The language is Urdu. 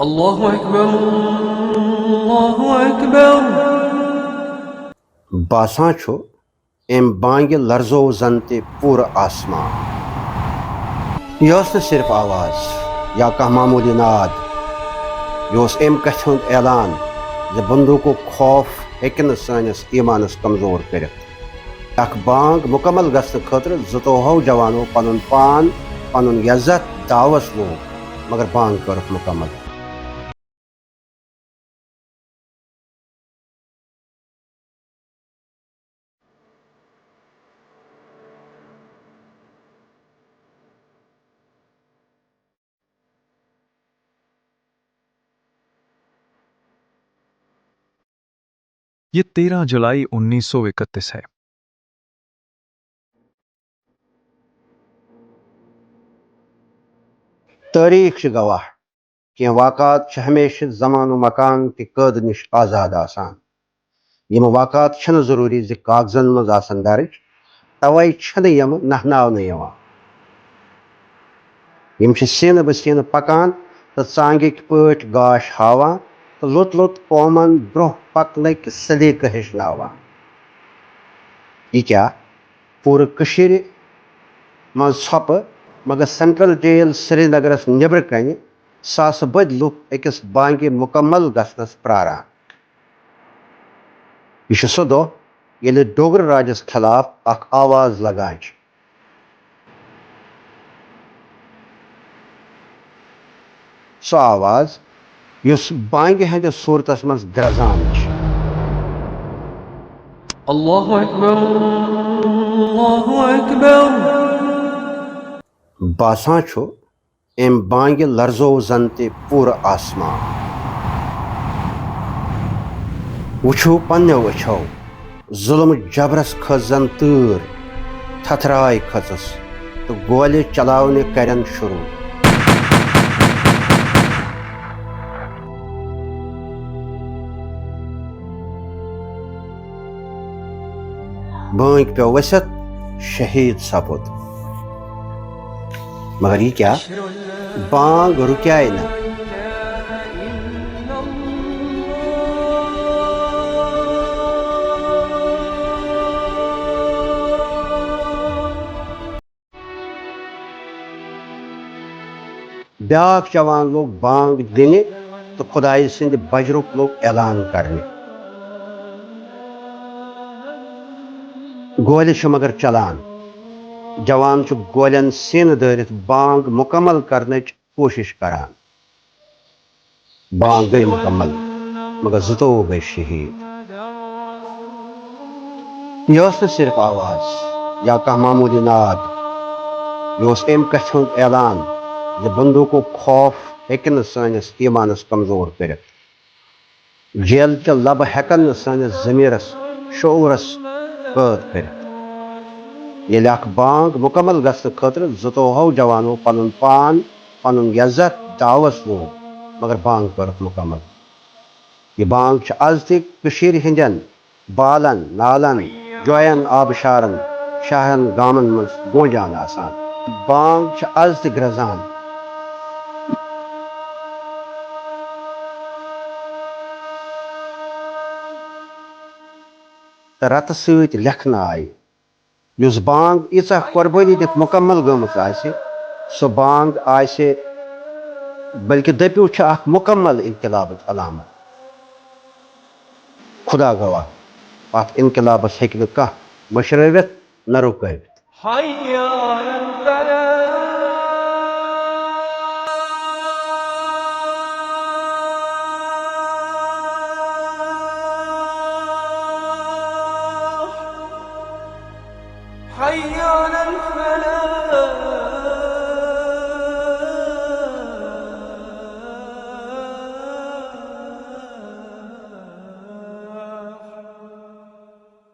الله أكبر الله أكبر. باسان چھو ام بانگہ لرزو زنتے پور آسمان. یہ نہ صرف آواز یا کھانا معمولی ناد، یہ ام کتھ ہند اعلان زِ بندوقو خوف ہیکہ نہ سٲنِس ایمانس کمزور کرتھ. اکھ بانگ مکمل گژھنہٕ خٲطرٕ زٕتوہو جوانو پنن پان پنن عزت داوس لوگ، مگر بانگ کٔرٕکھ مکمل. یہ 13 جولائی 1931 ہے. تاریخ چھ گواہ کہ واقعات چھ ہمیشہ زمان و مکان کہ قید نش آزاد آسان. یم واقعات چھنہ ضروری زِ کاغذن مز آسن درج، توے چھنہ یم نہناونہٕ یوان. یم چھ سینہ بہ سینہ پکان تو ژانگک پٲٹھۍ گاش ہاوان تو لوٚت لوٚت قومن برونٛہہ پکنٕکۍ سلیقہٕ ہیٚچھناوان. یہ کیا پورٕ کٔشیٖرِ منٛز ژھۄپہٕ، مگر سینٹرل جیل سری نگرس نیبرٕ کنہِ ساسہٕ بٔدۍ لُکھ أکِس بانگہِ مکمل گژھنس پراران. یہ چھ سُہ دۄہ ییٚلہِ ڈوگرٕ راجس خلاف اکھ آواز لگان چھِ. سۄ آواز یُس بانگہِ ہٕنٛدِس صوٗرتس منٛز گرزان چھِ. الله أكبر الله أكبر. باسان چھُ ام بانگہِ لرزو زنتہِ پوٗرٕ آسمان. وٕچھو پننیو أچھو ظلم جبرس کھٔژ زن تۭر، تھتھراے کھٔژٕس تہٕ گولہِ چلاونہِ کرن شروع. بٲنٛگۍ پیوٚو ؤسِتھ، شہید سپُد. مگر یہ کیا بانگ رُکیے نہٕ. بیاکھ جوان لوگ بانگ دِنہِ تو خداے سٕنٛدِ بجرُک لوگ اعلان کرنہِ. گولہِ چھِ مگر چلان. جوان چھُ گولین سینہ دٲرِتھ بانگ مکمل کرنٕچ کوٗشش کران. بانگ گٔے مکمل مگر زٕتووُہ گٔے شہید. یہ نہ صرف آواز یا کھانا معمولی ناد، یہ ام کتھ ہند اعلان زِ بندوقو خوف ہیکہ نہ سٲنِس ایمانس کمزور کرتھ. جیل چہ لبہٕ ہیکن نہ سٲنِس ضمیرس شعورس قٲد کرتھ. ییٚلہِ اکھ بانگ مکمل گژھنہٕ خٲطرٕ زٕتوہو جوانو پنن پان پنن عزت داوس لوگ، مگر بانگ کٔرٕکھ مکمل. یہ بانگ چھ آز تہِ کٔشیٖرِ ہٕنٛدٮ۪ن بالن، نالن، جوین، آبشارن، شاہن گامن منٛز گوٗنجان آسان. بانگ چھ آز تہِ گرزان. تہٕ رتہٕ سۭتۍ لیکھنہٕ آیہِ. یُس بانگ ییٖژاہ قۄربٲنی دِتھ مکمل گٔمٕژ آسہِ، سۄ بانگ آسہِ بلکہ دٔپِو چھِ اکھ مکمل انقلابٕچ علامت. خدا گواہ اتھ انقلابس ہیٚکہِ نہٕ کانٛہہ مٔشرٲوِتھ نہ رُکٲوِتھ. حي على الفلاح.